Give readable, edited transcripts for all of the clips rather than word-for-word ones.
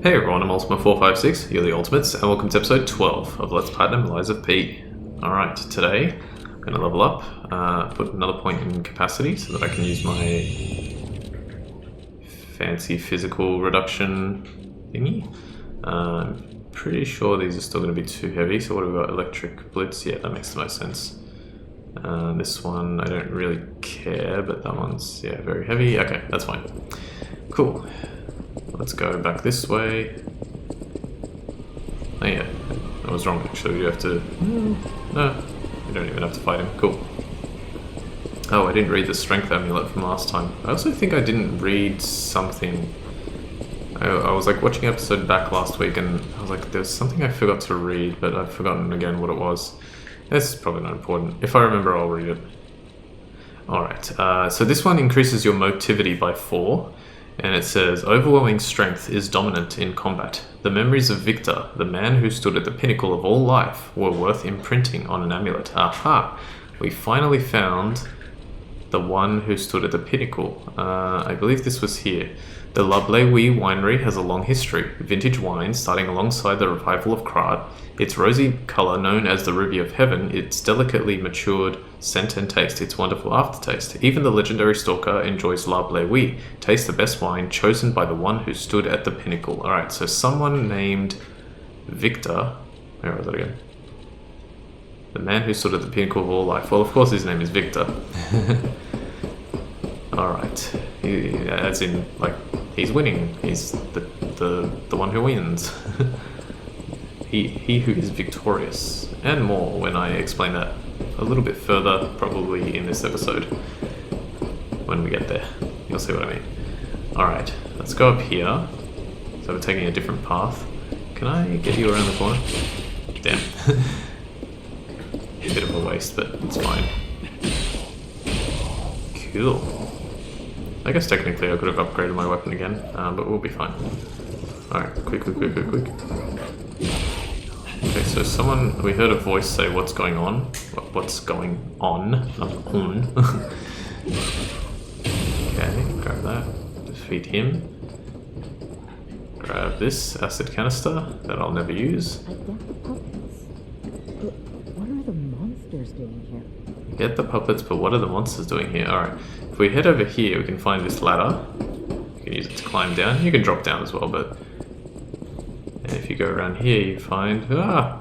Hey everyone, I'm Ultima456, you're the Ultimates, and welcome to episode 12 of Let's Platinum Lies of P. Alright, today I'm going to level up, put another point in capacity so that I can use my fancy physical reduction thingy. I'm pretty sure these are still going to be too heavy, so what have we got? Electric Blitz, yeah, that makes the most sense. This one I don't really care, but that one's, yeah, very heavy. Okay, that's fine. Cool. Let's go back this way. Oh yeah, I was wrong actually. You have to... No, you don't even have to fight him. Cool. Oh, I didn't read the strength amulet from last time. I also think I didn't read something. I was like watching an episode back last week and I was like, there's something I forgot to read, but I've forgotten again what it was. This is probably not important. If I remember, I'll read it. Alright, so this one increases your motivity by 4. And it says, overwhelming strength is dominant in combat. The memories of Victor, the man who stood at the pinnacle of all life, were worth imprinting on an amulet. Aha! We finally found the one who stood at the pinnacle. I believe this was here. The La Bleuie winery has a long history. Vintage wine starting alongside the revival of Krat. Its rosy colour known as the ruby of heaven, its delicately matured scent and taste, its wonderful aftertaste. Even the legendary stalker enjoys La Bleuie. Taste the best wine chosen by the one who stood at the pinnacle. Alright, so someone named Victor. Where was that again? The man who stood at the pinnacle of all life. Well, of course his name is Victor. Alright. As in, like, he's winning. He's the one who wins. he who is victorious. And more when I explain that a little bit further, probably in this episode. When we get there. You'll see what I mean. Alright, let's go up here. So we're taking a different path. Can I get you around the corner? Damn. A bit of a waste, but it's fine. Cool. I guess technically I could have upgraded my weapon again, but we'll be fine. Alright, quick. Okay, so we heard a voice say what's going on. What's going on, not on. Okay, grab that. Defeat him. Grab this acid canister that I'll never use. I get the puppets, but what are the monsters doing here? Get the puppets, but what are the monsters doing here? Alright, if we head over here, we can find this ladder. You can use it to climb down. You can drop down as well, but... And if you go around here, you find... Ah!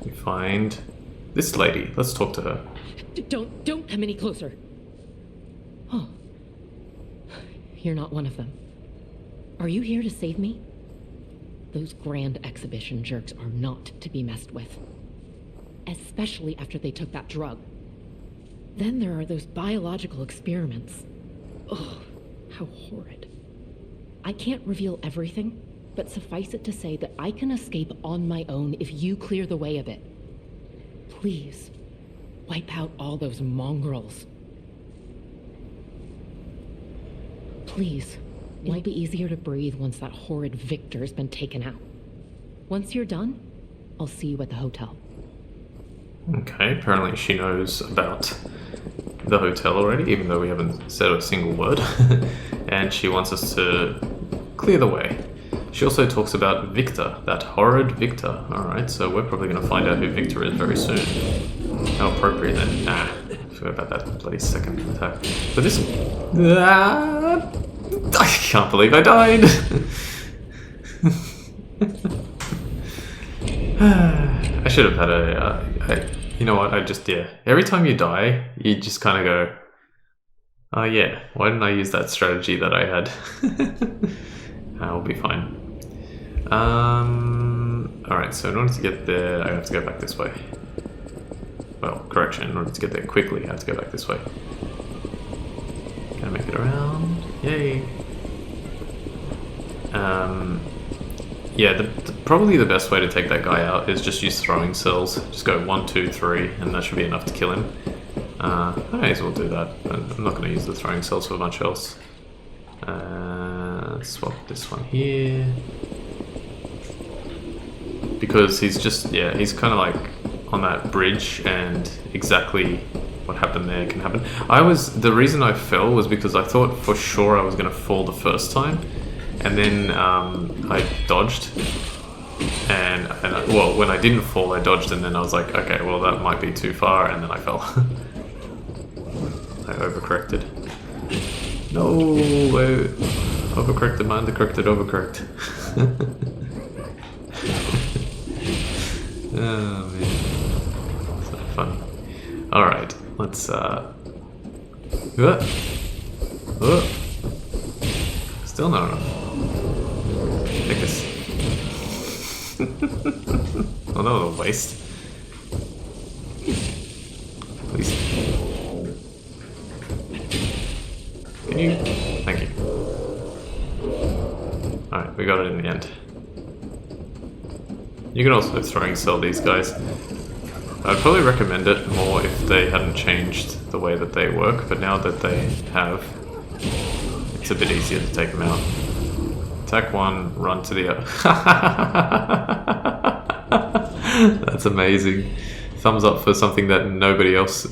You find... this lady. Let's talk to her. Don't come any closer. Oh. You're not one of them. Are you here to save me? Those grand exhibition jerks are not to be messed with. Especially after they took that drug. Then there are those biological experiments. Ugh, how horrid. I can't reveal everything, but suffice it to say that I can escape on my own if you clear the way a bit. Please, wipe out all those mongrels. Please, it'll be easier to breathe once that horrid Victor's been taken out. Once you're done, I'll see you at the hotel. Okay, apparently she knows about the hotel already, even though we haven't said a single word. And she wants us to clear the way. She also talks about Victor, that horrid Victor. Alright, so we're probably going to find out who Victor is very soon. How appropriate then. Nah, I forgot about that bloody second attack. But this... Ah, I can't believe I died! I should have had a... you know what, every time you die, you just kind of go, oh yeah, why didn't I use that strategy that I had? I'll be fine. Alright, so in order to get there, I have to go back this way. Well, correction, in order to get there quickly, I have to go back this way. Can I make it around? Yay! Yeah, probably the best way to take that guy out is just use throwing cells. Just go 1, 2, 3, and that should be enough to kill him. I may as well do that. I'm not going to use the throwing cells for much else. Swap this one here. Because he's just, yeah, he's kind of like on that bridge, and exactly what happened there can happen. The reason I fell was because I thought for sure I was going to fall the first time. and then I dodged, and well, when I didn't fall, I dodged, and then I was like, okay, well that might be too far, and then I fell. I overcorrected. No, I overcorrected, my undercorrected, overcorrect. Oh man, so fun. All right, let's still not enough. Take this. Oh, that was a waste. Please. Can you? Thank you. Alright, we got it in the end. You can also throwing sell these guys. I'd probably recommend it more if they hadn't changed the way that they work, but now that they have, it's a bit easier to take them out. Attack one, run to the other. That's amazing. Thumbs up for something that nobody else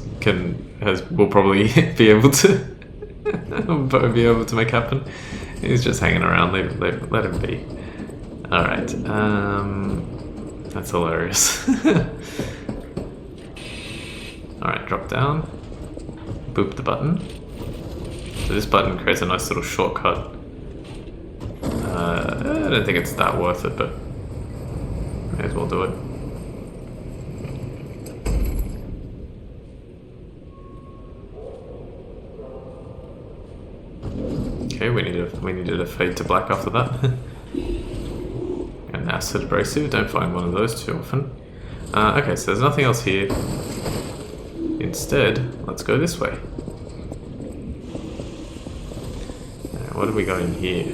will probably be able to make happen. He's just hanging around. Let him be. All right. That's hilarious. All right, drop down. Boop the button. So this button creates a nice little shortcut. I don't think it's that worth it, but may as well do it. Okay, we needed a fade to black after that. An acid abrasive, don't find one of those too often. Okay, so there's nothing else here. Instead, let's go this way. What have we got in here?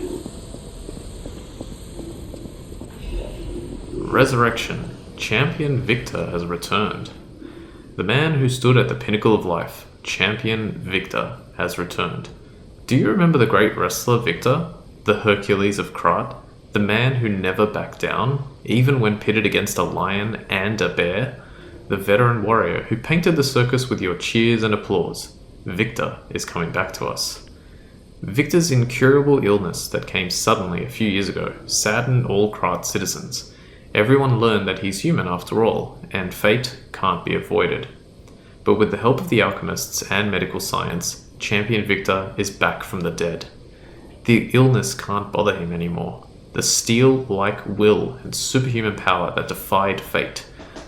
Resurrection. Champion Victor has returned. The man who stood at the pinnacle of life, Champion Victor, has returned. Do you remember the great wrestler Victor? The Hercules of Krat? The man who never backed down, even when pitted against a lion and a bear? The veteran warrior who painted the circus with your cheers and applause. Victor is coming back to us. Victor's incurable illness that came suddenly a few years ago saddened all Krat citizens. Everyone learned that he's human after all, and fate can't be avoided. But with the help of the alchemists and medical science, Champion Victor is back from the dead. The illness can't bother him anymore. The steel-like will and superhuman power that defied fate.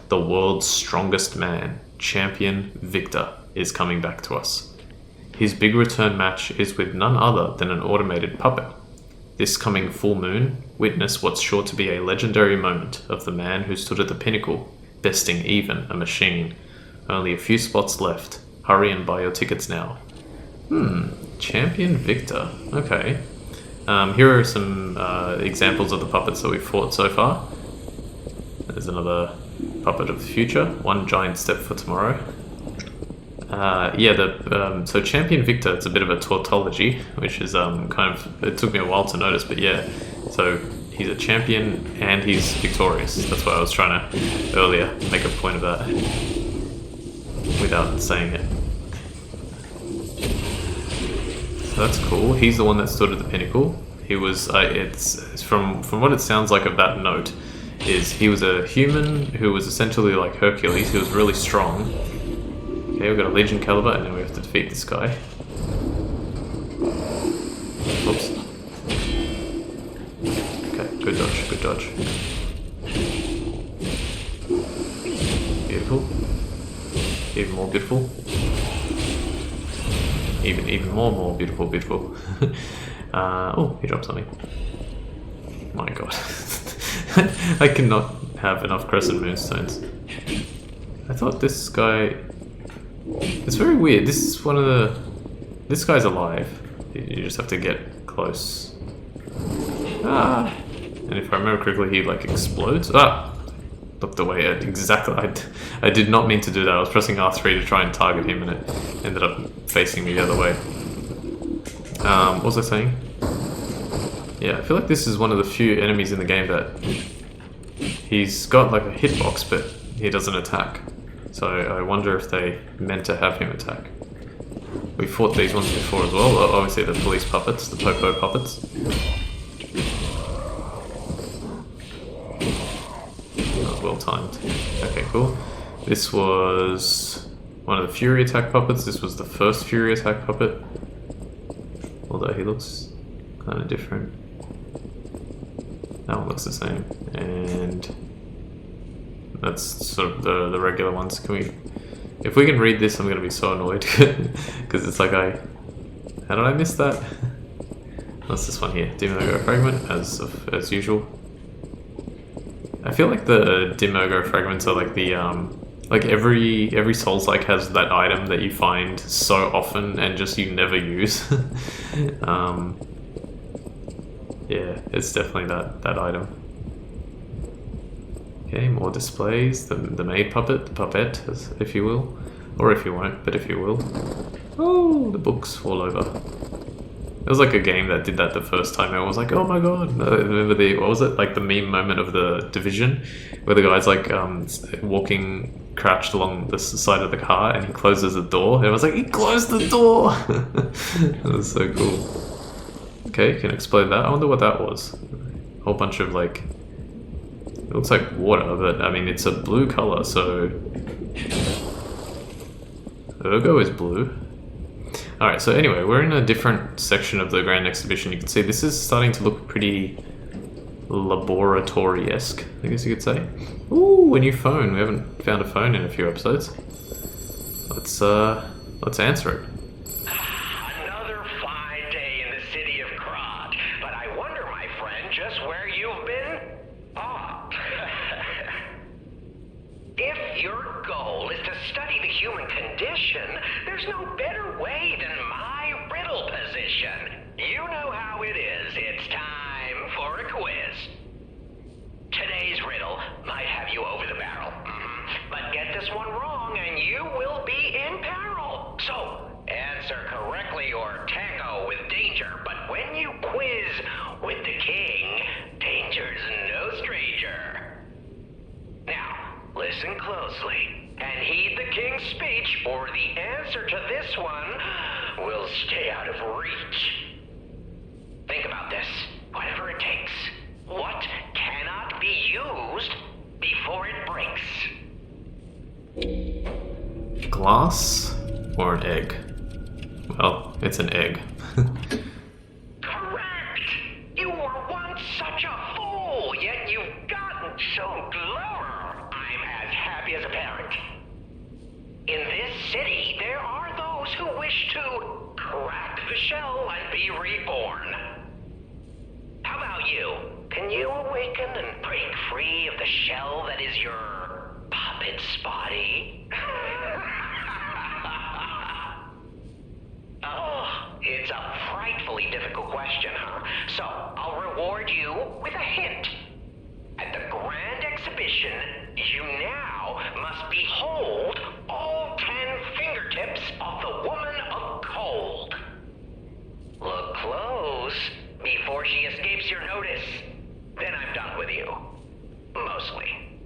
The world's strongest man, Champion Victor, is coming back to us. His big return match is with none other than an automated puppet. This coming full moon, witness what's sure to be a legendary moment of the man who stood at the pinnacle, besting even a machine. Only a few spots left. Hurry and buy your tickets now. Champion Victor. Okay. Here are some examples of the puppets that we've fought so far. There's another puppet of the future. One giant step for tomorrow. So Champion Victor, it's a bit of a tautology, which is it took me a while to notice, but yeah. So he's a champion and he's victorious. That's why I was trying to earlier make a point of that without saying it. So that's cool. He's the one that stood at the pinnacle. He was. It's from what it sounds like of that note, is he was a human who was essentially like Hercules. He was really strong. Okay, we've got a Legion caliber, and now we have to defeat this guy. Oops. Okay, good dodge, good dodge. Beautiful. Even more beautiful. Even more beautiful. Oh, he dropped something. My god. I cannot have enough crescent moonstones. I thought this guy... It's very weird. This is one of the... This guy's alive. You just have to get close. Ah! And if I remember correctly, he like explodes. Ah! Looked away at exactly... I did not mean to do that. I was pressing R3 to try and target him, and it ended up facing me the other way. What was I saying? Yeah, I feel like this is one of the few enemies in the game that he's got like a hitbox, but he doesn't attack. So I wonder if they meant to have him attack. We fought these ones before as well. Obviously the police puppets, the popo puppets. timed. Okay, cool. This was one of the Fury Attack puppets. This was the first Fury Attack puppet. Although he looks kind of different. That one looks the same. And that's sort of the regular ones. If we can read this, I'm going to be so annoyed. Because it's like how did I miss that? What's this one here? Dimogo Fragment, as usual. I feel like the Dimogo Fragments are like the like every Souls-like has that item that you find so often and just you never use. Yeah, it's definitely that item. Okay, more displays. The maid puppet, the puppet, if you will, or if you won't, but if you will. Oh, the books all over. It was like a game that did that the first time. I was like, oh my god! I remember what was it? Like the meme moment of the Division, where the guy's like walking crouched along the side of the car, and he closes the door. And I was like, he closed the door. That was so cool. Okay, can explode that. I wonder what that was. A whole bunch of like. It looks like water, but I mean it's a blue color, so Ergo is blue. Alright, so anyway, we're in a different section of the Grand Exhibition. You can see this is starting to look pretty laboratory-esque, I guess you could say. Ooh, a new phone. We haven't found a phone in a few episodes. Let's answer it. Another fine day in the city of Krat, but I wonder, my friend, just where you've been? If your goal is to study the human condition, there's no better way than my riddle position. You know how it is. It's time for a quiz. Today's riddle might have you over the barrel. But get this one wrong and you will be in peril. So, answer correctly or tango with danger. But when you quiz with the king, danger's no stranger. Now, listen closely and heed the king's speech, or the answer to this one will stay out of reach. Think about this, whatever it takes. What cannot be used before it breaks? Glass or an egg? Well, it's an egg. Correct! You were once such a fool, yet you've gotten so clever. I'm as happy as a parent. In this city, there are those who wish to crack the shell and be reborn. How about you? Can you awaken and break free of the shell that is your puppet's body? Oh, it's a frightfully difficult question, huh? So, I'll reward you with a hint. At the Grand Exhibition, you now must behold all 10 fingertips of the Woman of Cold. Look close before she escapes your notice. Then I'm done with you. Mostly.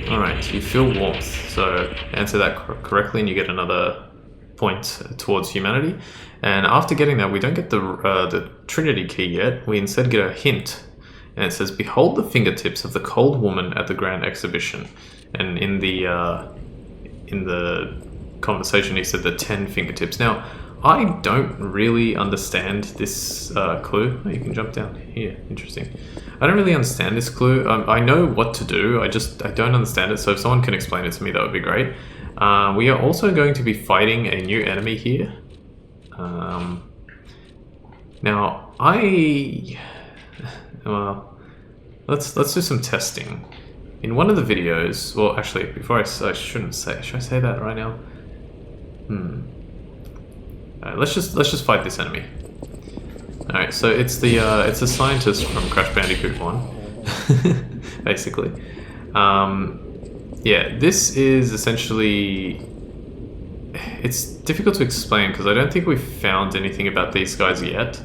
Alright, you feel warmth, so answer that correctly and you get another point towards humanity. And after getting that, we don't get the Trinity key yet. We instead get a hint, and it says, "Behold the fingertips of the cold woman at the Grand Exhibition." And in the conversation, he said the 10 fingertips. Now, I don't really understand this clue. Oh, you can jump down here. Interesting. I don't really understand this clue. I know what to do. I don't understand it. So if someone can explain it to me, that would be great. We are also going to be fighting a new enemy here. Now, well, let's do some testing. In one of the videos, well, actually, before I shouldn't say. Should I say that right now? Let's just fight this enemy. All right, so it's the scientist from Crash Bandicoot 1, basically. Yeah, this is essentially. It's difficult to explain because I don't think we've found anything about these guys yet,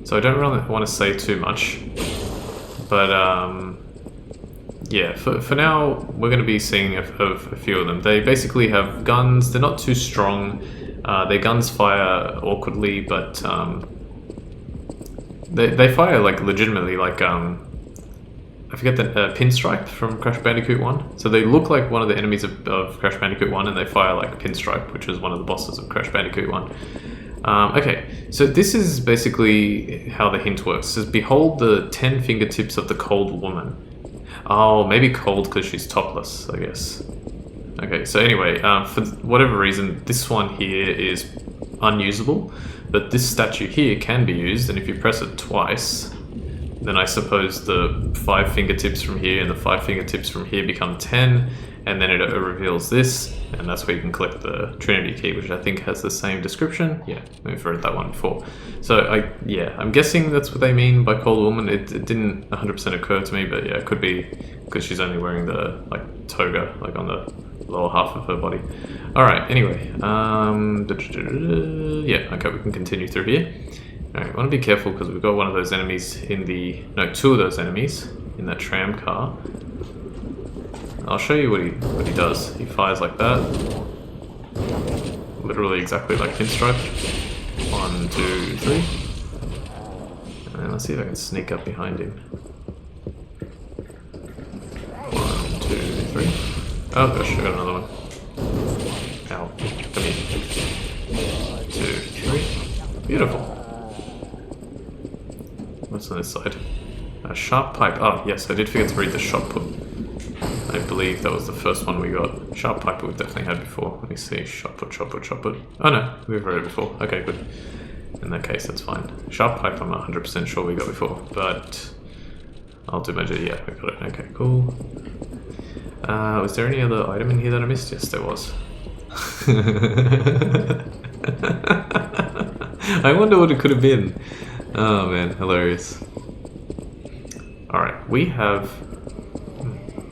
so I don't really want to say too much. But yeah, for now we're going to be seeing a few of them. They basically have guns. They're not too strong. Their guns fire awkwardly, but they fire like legitimately, like I forget the pinstripe from Crash Bandicoot 1. So they look like one of the enemies of Crash Bandicoot 1, and they fire like pinstripe, which is one of the bosses of Crash Bandicoot 1. Okay, so this is basically how the hint works. It says, behold the 10 fingertips of the cold woman. Oh, maybe cold because she's topless, I guess. Okay, so anyway, for whatever reason, this one here is unusable, but this statue here can be used, and if you press it twice, then I suppose the 5 fingertips from here and the 5 fingertips from here become 10, and then it reveals this, and that's where you can collect the Trinity key, which I think has the same description. Yeah, we've read that one before. So I'm guessing that's what they mean by cold woman. It didn't 100% occur to me, but yeah, it could be because she's only wearing the like toga, like on the lower half of her body. All right. Anyway, yeah. Okay, we can continue through here. All right, I want to be careful because we've got one of those enemies in the two of those enemies in that tram car. I'll show you what he does. He fires like that. Literally exactly like Pinstripe. 1, 2, 3. And let's see if I can sneak up behind him. 1, 2, 3. Oh gosh, I got another one. Ow. Come here. 2, 3. Beautiful. What's on this side? A sharp pipe. Oh yes, I did forget to read the shot put. I believe that was the first one we got. Sharp pipe we've definitely had before. Let me see. Shot put, shot put, shot put. Oh no, we've read it before. Okay, good. In that case, that's fine. Sharp pipe I'm 100% sure we got before, but I'll do measure. Yeah, we got it. Okay, cool. Was there any other item in here that I missed? Yes, there was. I wonder what it could have been. Oh man, hilarious. Alright, we have...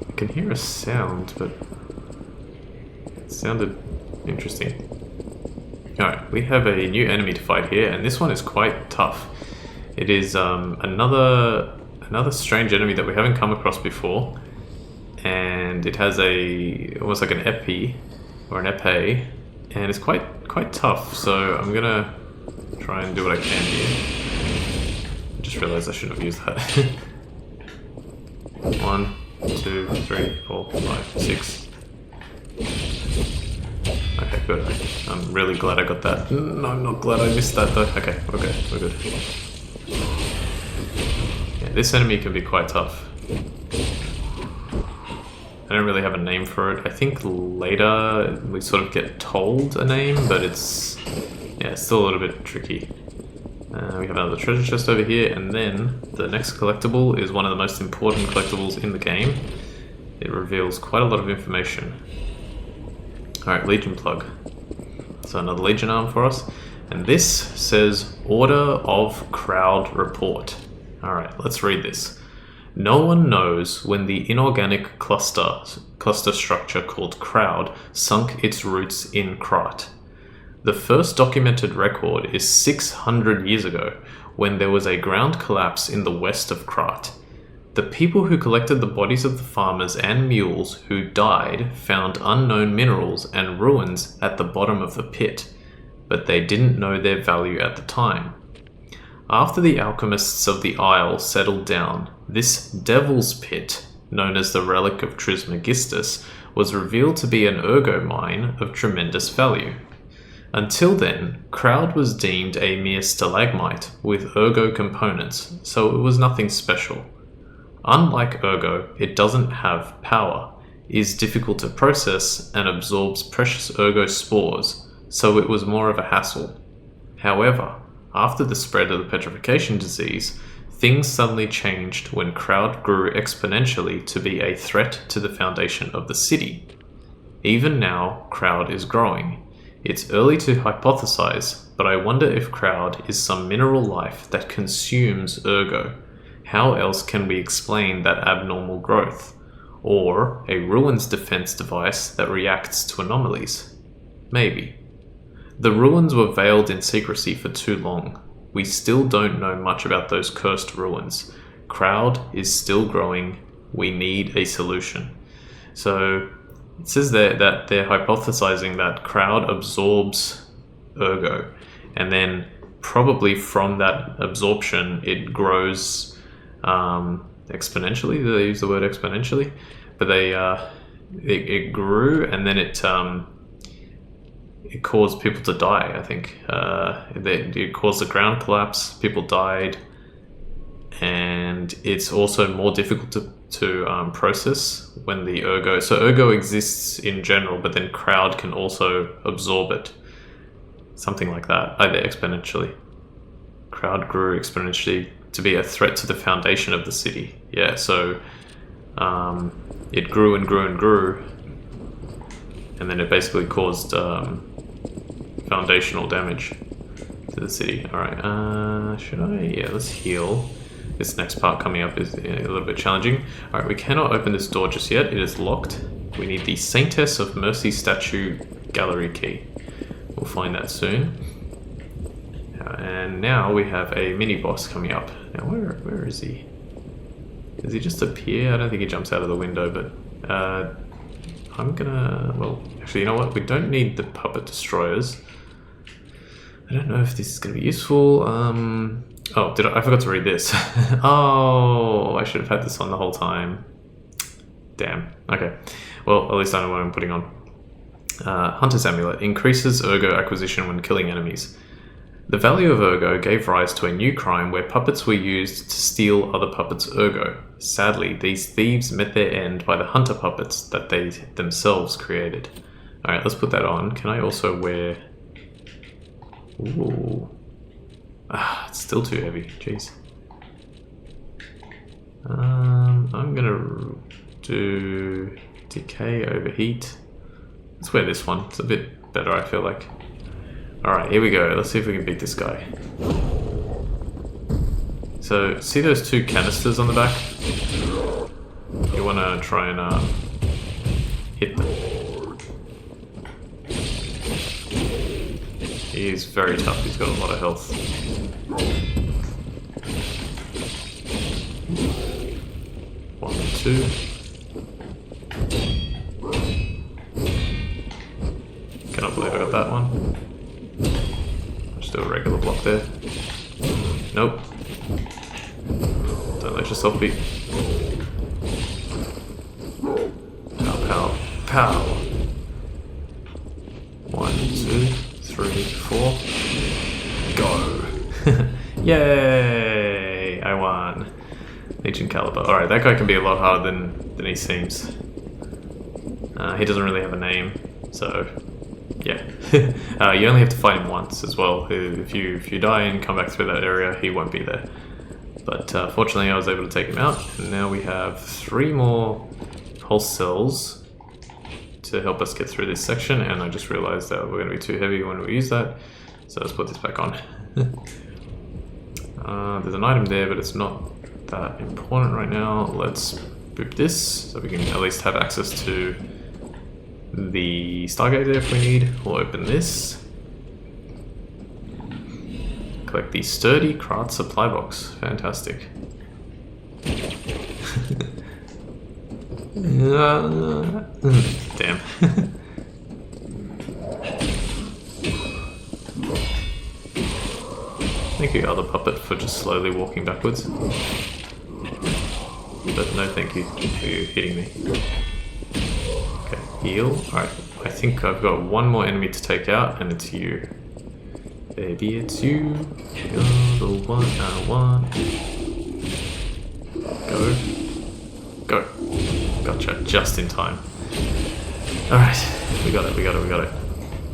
I can hear a sound, but it sounded interesting. Alright, we have a new enemy to fight here, and this one is quite tough. It is another strange enemy that we haven't come across before, and it has almost like an epi, or an epee, and it's quite tough, so I'm gonna try and do what I can here. I just realized I shouldn't have used that. 1, 2, 3, 4, 5, 6. Okay, good. I'm really glad I got that. No, I'm not glad I missed that though. Okay, we're good. We're good. Yeah, this enemy can be quite tough. I don't really have a name for it. I think later we sort of get told a name, but it's still a little bit tricky. We have another treasure chest over here, and then the next collectible is one of the most important collectibles in the game. It reveals quite a lot of information. Alright, Legion plug. So another Legion arm for us. And this says Order of Crowd Report. Alright, let's read this. No one knows when the inorganic cluster structure called Crowd sunk its roots in Krat. The first documented record is 600 years ago, when there was a ground collapse in the west of Krat. The people who collected the bodies of the farmers and mules who died found unknown minerals and ruins at the bottom of the pit, but they didn't know their value at the time. After the alchemists of the Isle settled down, this Devil's Pit, known as the Relic of Trismegistus, was revealed to be an ergo mine of tremendous value. Until then, Crowd was deemed a mere stalagmite with ergo components, so it was nothing special. Unlike ergo, it doesn't have power, is difficult to process, and absorbs precious ergo spores, so it was more of a hassle. However, after the spread of the petrification disease, things suddenly changed when Crowd grew exponentially to be a threat to the foundation of the city. Even now, Crowd is growing. It's early to hypothesize, but I wonder if Crowd is some mineral life that consumes ergo. How else can we explain that abnormal growth? Or a ruins defense device that reacts to anomalies? Maybe. The ruins were veiled in secrecy for too long. We still don't know much about those cursed ruins. Crowd is still growing. We need a solution. So it says there that they're hypothesizing that Crowd absorbs ergo, and then probably from that absorption it grows exponentially. They use the word exponentially, but it grew, and then it caused people to die. I think it caused the ground collapse. People died, and it's also more difficult to process when the ergo. So ergo exists in general, but then crowd can also absorb it. Something like that, either exponentially. Crowd grew exponentially to be a threat to the foundation of the city. Yeah, so it grew and grew and grew, and then it basically caused foundational damage to the city. Alright, should I? Yeah, let's heal. This next part coming up is a little bit challenging. Alright, we cannot open this door just yet. It is locked. We need the Saintess of Mercy statue gallery key. We'll find that soon. And now we have a mini boss coming up. Now where is he? Does he just appear? I don't think he jumps out of the window, but I'm gonna... Well, actually, you know what? We don't need the puppet destroyers. I don't know if this is gonna be useful. Oh, I forgot to read this. Oh, I should have had this on the whole time. Damn. Okay. Well, at least I know what I'm putting on. Hunter's Amulet increases ergo acquisition when killing enemies. The value of ergo gave rise to a new crime where puppets were used to steal other puppets' ergo. Sadly, these thieves met their end by the hunter puppets that they themselves created. Alright, let's put that on. Can I also wear... Ooh. Ah, it's still too heavy. Jeez. I'm gonna do decay, overheat. Let's wear this one. It's a bit better, I feel like. Alright, here we go. Let's see if we can beat this guy. So, see those two canisters on the back? You want to try and hit them. He's very tough. He's got a lot of health. One, two. Cannot believe I got that one. Just do a regular block there. Nope. Don't let yourself be. Pow, pow, pow. 1, 2, 3, 4. Go. Yay! I won. Legion Caliber. Alright, that guy can be a lot harder than he seems. He doesn't really have a name, so yeah. You only have to fight him once as well. If you die and come back through that area, he won't be there. But fortunately I was able to take him out, and now we have 3 more pulse cells to help us get through this section, and I just realized that we're going to be too heavy when we use that, so let's put this back on. There's an item there, but it's not that important right now. Let's boop this, so we can at least have access to the Stargazer if we need. We'll open this. Collect the sturdy Krat supply box. Fantastic. Damn. Thank you, other puppet, for just slowly walking backwards. But no thank you for you hitting me. Okay, heal. Alright, I think I've got one more enemy to take out, and it's you. Baby, it's you. You're the one I want. Go. Go. Gotcha, just in time. Alright, we got it.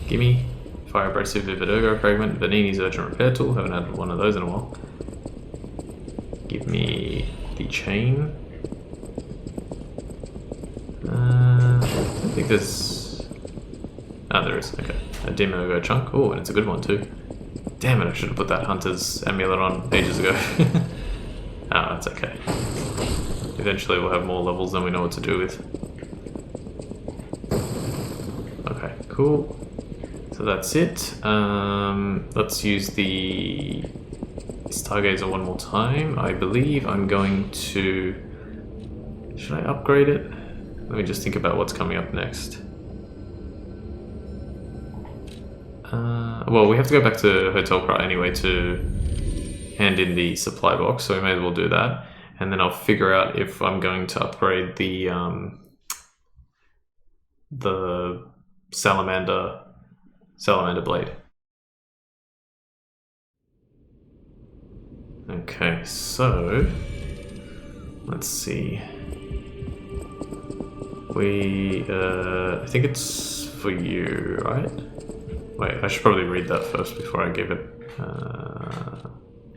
Gimme. Fire Abrasive Vivid Ergo Fragment. Vanini's Urgent Repair Tool. Haven't had one of those in a while. Give me the chain. I don't think there's... Ah, there is. Okay. A dim ergo chunk. Oh, and it's a good one too. Damn it, I should have put that Hunter's Amulet on ages ago. Ah, that's okay. Eventually we'll have more levels than we know what to do with. Okay, cool. So that's it. Let's use the Stargazer one more time. I believe I'm going to... Should I upgrade it? Let me just think about what's coming up next. Well, we have to go back to Hotel Krat anyway to hand in the supply box, so we may as well do that. and then I'll figure out if I'm going to upgrade the salamander blade. Okay, so let's see. I think it's for you, right? Wait, I should probably read that first before I give it.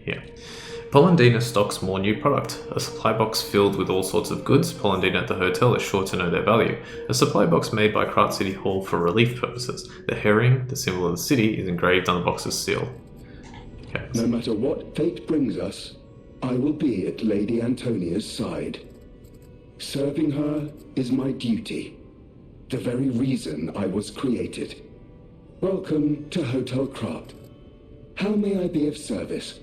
Here. Polendina stocks more new product. A supply box filled with all sorts of goods. Polendina at the hotel is sure to know their value. A supply box made by Krat City Hall for relief purposes. The herring, the symbol of the city, is engraved on the box's seal. Okay. No matter what fate brings us, I will be at Lady Antonia's side. Serving her is my duty. The very reason I was created. Welcome to Hotel Krat. How may I be of service?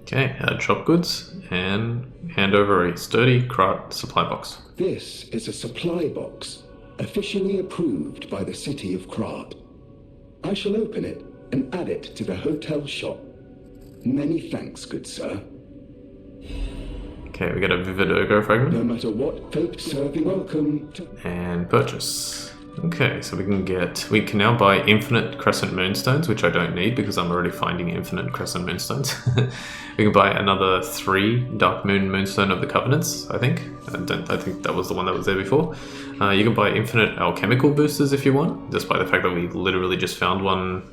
Okay, drop goods and hand over a sturdy Krat supply box. This is a supply box, officially approved by the city of Krat. I shall open it and add it to the hotel shop. Many thanks, good sir. Okay, we got a Vivid Ergo fragment. No matter what fate serving, welcome to... And purchase. Okay, so we can now buy infinite crescent moonstones, which I don't need because I'm already finding infinite crescent moonstones. We can buy another 3 dark moon moonstone of the covenants, I think. I think that was the one that was there before. You can buy infinite alchemical boosters if you want, despite the fact that we literally just found one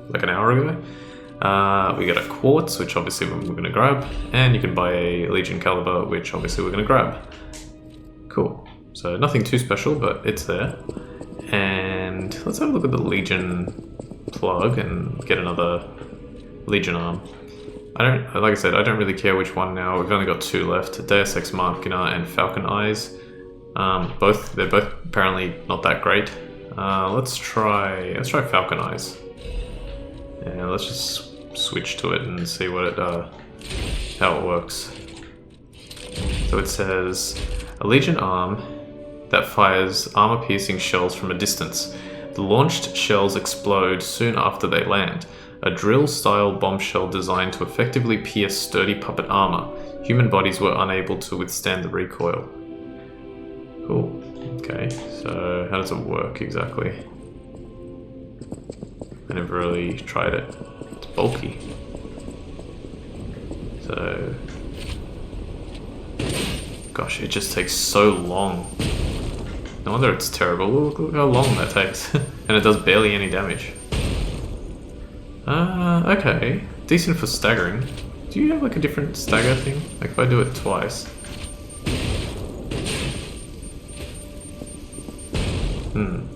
like an hour ago. We get a quartz, which obviously we're going to grab, and you can buy a Legion caliber, which obviously we're going to grab. Cool. So nothing too special, but it's there. And let's have a look at the Legion plug and get another Legion arm. Like I said, I don't really care which one now. We've only got 2 left: Deus Ex Machina and Falcon Eyes. They're both apparently not that great. Let's try Falcon Eyes. Yeah, let's just switch to it and see what how it works. So it says a Legion arm that fires armor-piercing shells from a distance. The launched shells explode soon after they land. A drill-style bombshell designed to effectively pierce sturdy puppet armor. Human bodies were unable to withstand the recoil. Cool. Okay, so how does it work exactly? I never really tried it. It's bulky. So... Gosh, it just takes so long. No wonder it's terrible. Look how long that takes. And it does barely any damage. Okay. Decent for staggering. Do you have like a different stagger thing? Like if I do it twice.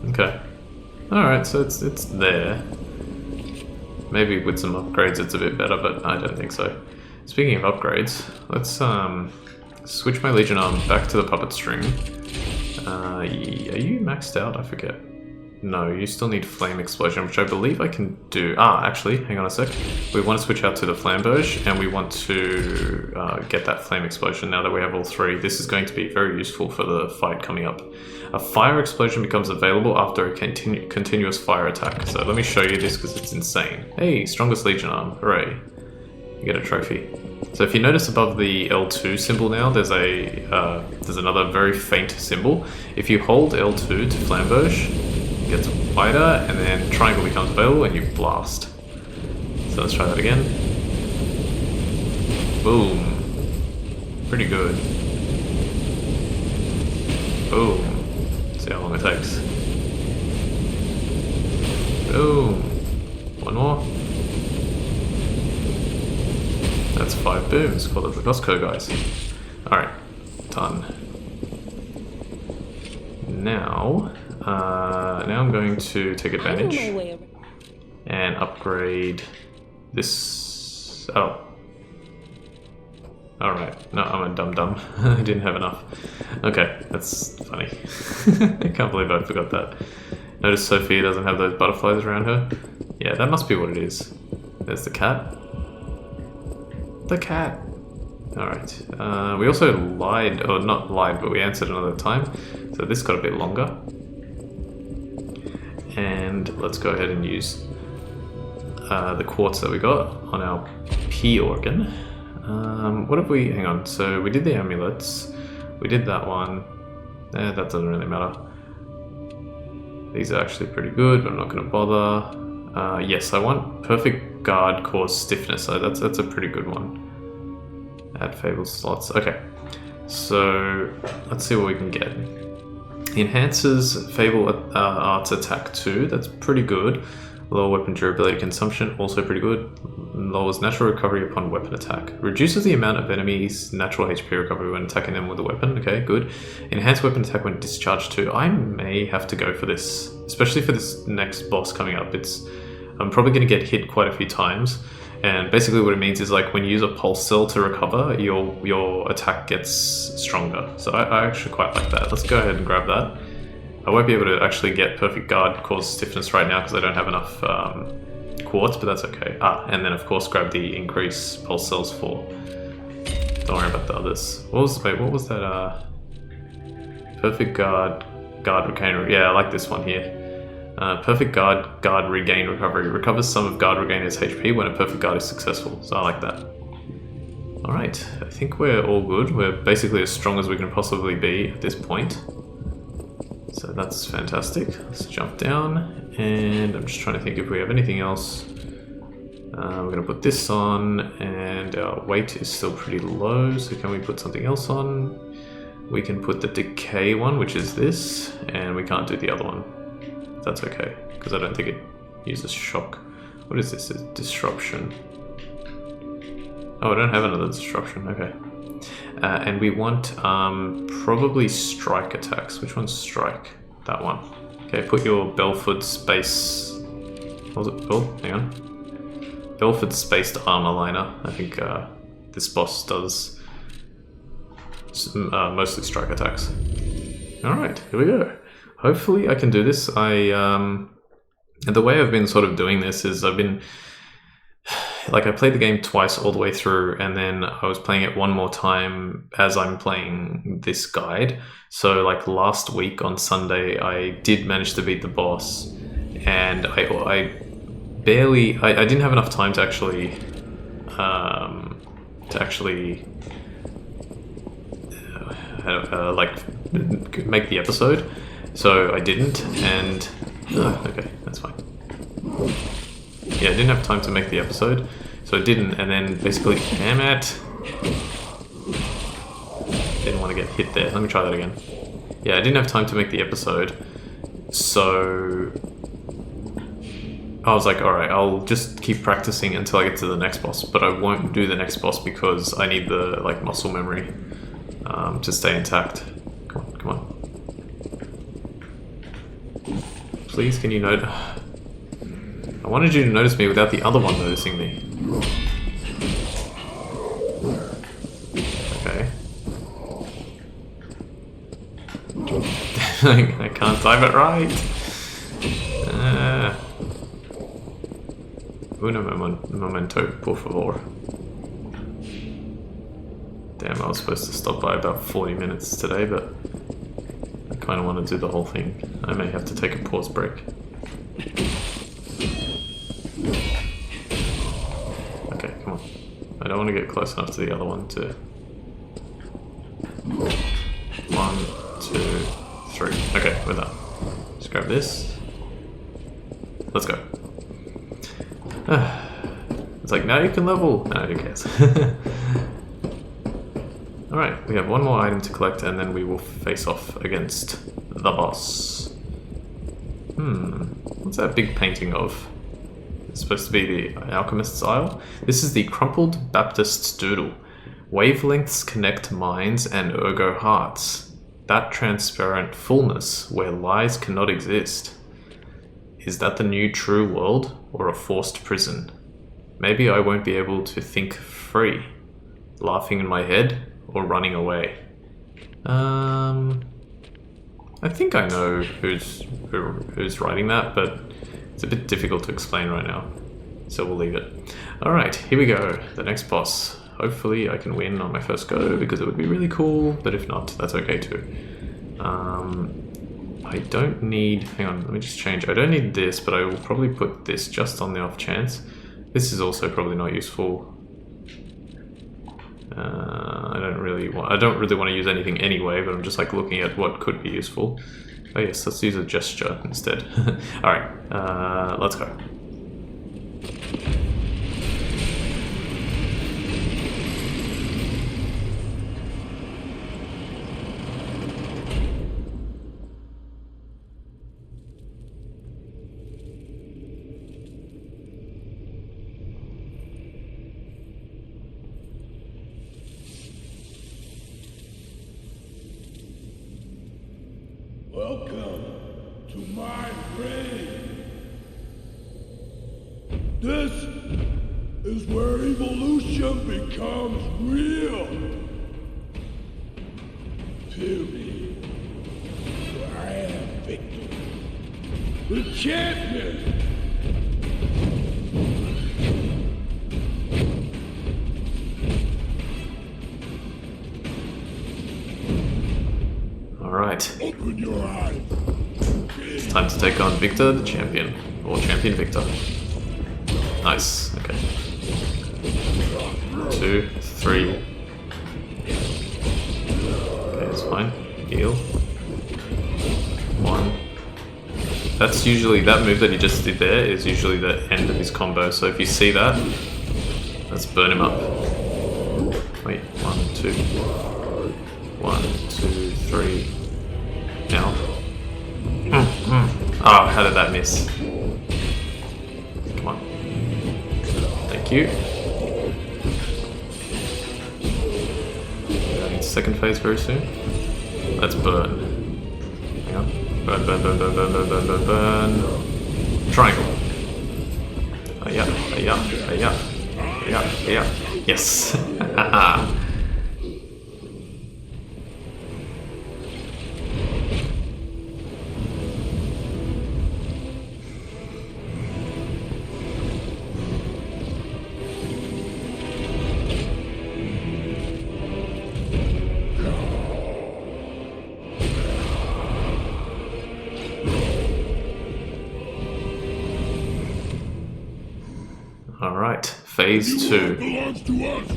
Okay. Alright, so it's there. Maybe with some upgrades it's a bit better, but I don't think so. Speaking of upgrades, let's switch my Legion arm back to the puppet string. Are you maxed out? I forget. No, you still need Flame Explosion, which I believe I can do. Actually, hang on a sec. We want to switch out to the Flamberge, and we want to get that Flame Explosion now that we have all 3. This is going to be very useful for the fight coming up. A Fire Explosion becomes available after a continuous fire attack. So let me show you this because it's insane. Hey, Strongest Legion Arm. Hooray. You get a trophy. So if you notice above the L2 symbol now, there's another very faint symbol. If you hold L2 to Flamberge, it gets wider, and then triangle becomes available, and you blast. So let's try that again. Boom. Pretty good. Boom. See how long it takes. Boom. One more. That's 5 booms for the Costco guys. Alright, done. Now I'm going to take advantage and upgrade this. Oh. Alright, no, I'm a dum-dum. I didn't have enough. Okay, that's funny. I can't believe I forgot that. Notice Sophia doesn't have those butterflies around her. Yeah, that must be what it is. There's the cat. The cat. Alright. We also lied, or not lied, but we answered another time. So this got a bit longer. And let's go ahead and use the quartz that we got on our P organ. What have we... Hang on. So we did the amulets. We did that one. That doesn't really matter. These are actually pretty good, but I'm not going to bother. Yes, I want perfect guard cause stiffness. So that's a pretty good one. Add fabled slots. Okay. So let's see what we can get. Enhances Fable Arts Attack 2. That's pretty good. Lower weapon durability consumption, also pretty good. Lowers natural recovery upon weapon attack. Reduces the amount of enemies' natural HP recovery when attacking them with a weapon. Okay, good. Enhanced weapon attack when discharged 2. I may have to go for this, especially for this next boss coming up. I'm probably going to get hit quite a few times. And basically what it means is like when you use a pulse cell to recover, your attack gets stronger. So I actually quite like that. Let's go ahead and grab that. I won't be able to actually get perfect guard cause stiffness right now because I don't have enough quartz, but that's okay. And then of course grab the increase pulse cells 4. Don't worry about the others. What was that? Perfect guard regain. Yeah, I like this one here. Perfect guard regain recovery. Recovers some of guard regainer's HP when a perfect guard is successful. So I like that. Alright, I think we're all good. We're basically as strong as we can possibly be at this point. So that's fantastic. Let's jump down, and I'm just trying to think if we have anything else. We're going to put this on, and our weight is still pretty low, so can we put something else on? We can put the decay one, which is this, and we can't do the other one. That's okay, because I don't think it uses shock. What is this? It's disruption. Oh, I don't have another disruption, okay. And we want probably strike attacks. Which one's strike? That one. Okay, put your Belford space... What was it called? Hang on. Belford spaced armor liner. I think this boss does mostly strike attacks. Alright, here we go. Hopefully I can do this. The way I've been sort of doing this is I've been... Like, I played the game twice all the way through, and then I was playing it one more time as I'm playing this guide. So, like, last week on Sunday, I did manage to beat the boss, and I didn't have enough time to actually make the episode. So I didn't, and... okay, that's fine. Yeah, I didn't have time to make the episode, so I didn't, and then basically, damn it! Didn't want to get hit there. Let me try that again. Yeah, I didn't have time to make the episode, so I was like, alright, I'll just keep practicing until I get to the next boss, but I won't do the next boss because I need the, like, muscle memory to stay intact. Come on. Please, can you note? I wanted you to notice me without the other one noticing me. Okay. I can't time it right. Uno momento, por favor. Damn, I was supposed to stop by about 40 minutes today, but I kind of want to do the whole thing. I may have to take a pause break. Okay, come on. I don't want to get close enough to the other one to... 1, 2, 3. Okay, we're done. Just grab this. Let's go. It's like, now you can level. No, who cares? Alright, we have one more item to collect, and then we will face off against the boss. What's that big painting of? It's supposed to be the Alchemist's Isle. This is the Crumpled Baptist's Doodle. Wavelengths connect minds and ergo hearts. That transparent fullness where lies cannot exist. Is that the new true world, or a forced prison? Maybe I won't be able to think free. Laughing in my head, or running away. I think I know who's writing that, but it's a bit difficult to explain right now, so we'll leave it. Alright, here we go, the next boss. Hopefully I can win on my first go, because it would be really cool, but if not, that's okay too. I don't need... hang on, let me just change. I don't need this, but I will probably put this just on the off chance. This is also probably not useful. I don't really want to use anything anyway, but I'm just like looking at what could be useful. Oh yes, let's use a gesture instead. Alright, let's go. Welcome to my reign. This is where evolution becomes real. Feel me. I am Victor, the champion. Alright. Open your eyes. It's time to take on Victor the champion. Or Champion Victor. Nice. Okay. 2, 3. Okay, that's fine. Heal. 1. That's usually, that move that he just did there is usually the end of his combo. So if you see that, let's burn him up. Wait, 1, 2. 1, 2, 3. Now. Oh, how did that miss? Come on. Thank you. Going into second phase very soon. Let's burn. Hang on. Burn, burn, burn, burn, burn, burn, burn, burn, burn. Triangle. Yeah, yeah, yeah, yeah, yeah. Yes. Alright, phase 2. Belongs to us.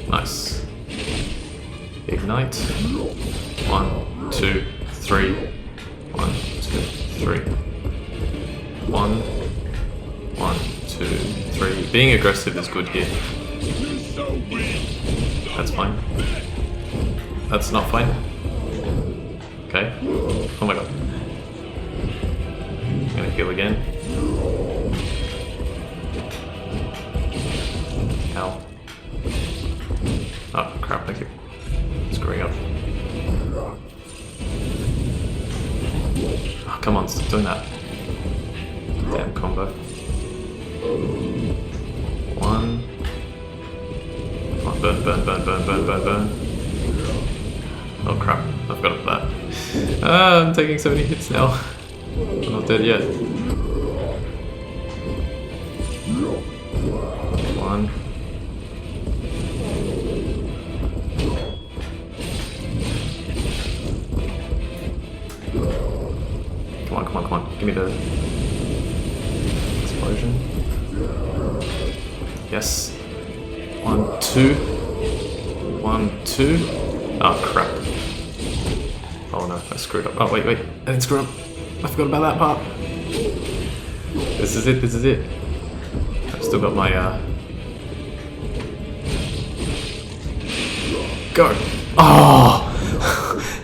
Nice. Ignite. 1, 2, 3. 1, 2, 3. 1, 1, 2, 3. Being aggressive is good here. That's fine. That's not fine. Okay. Oh my god. I'm gonna heal again. Ow. Oh crap, I keep screwing up. Oh, come on, stop doing that. Damn combo. 1. Come on, burn, burn, burn, burn, burn, burn, burn. Oh crap, I forgot about that. I'm taking so many hits now. I'm not dead yet. 1. Come on, come on, come on. Give me the explosion. Yes. 1, 2. 1, 2. Oh crap. Oh no, I screwed up. Oh wait, wait. I didn't screw up. I forgot about that part. This is it, this is it. I've still got my Go! Oh!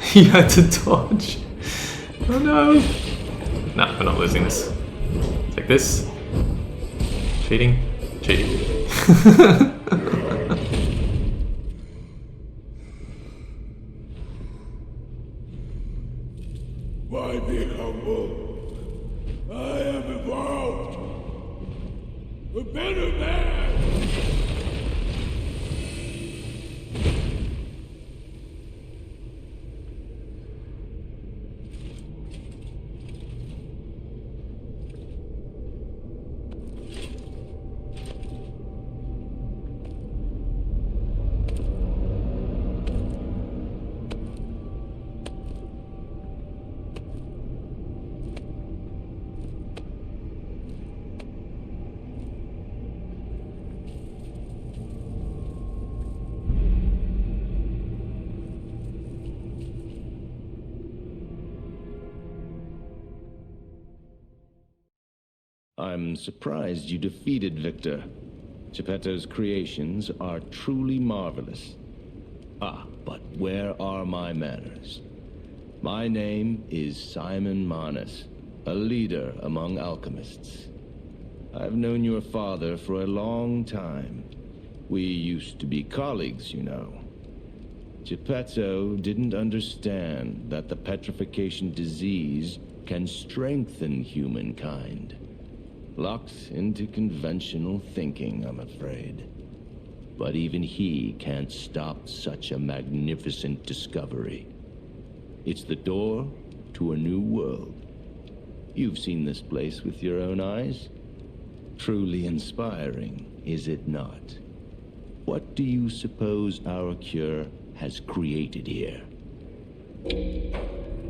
He had to dodge. Oh no! Nah, we're not losing this. Take this. Cheating. Cheating. Why be humble? I have evolved. A better man. I'm surprised you defeated Victor. Geppetto's creations are truly marvelous. But where are my manners? My name is Simon Manus, a leader among alchemists. I've known your father for a long time. We used to be colleagues, you know. Geppetto didn't understand that the petrification disease can strengthen humankind. Locked into conventional thinking, I'm afraid. But even he can't stop such a magnificent discovery. It's the door to a new world. You've seen this place with your own eyes. Truly inspiring, is it not? What do you suppose our cure has created here?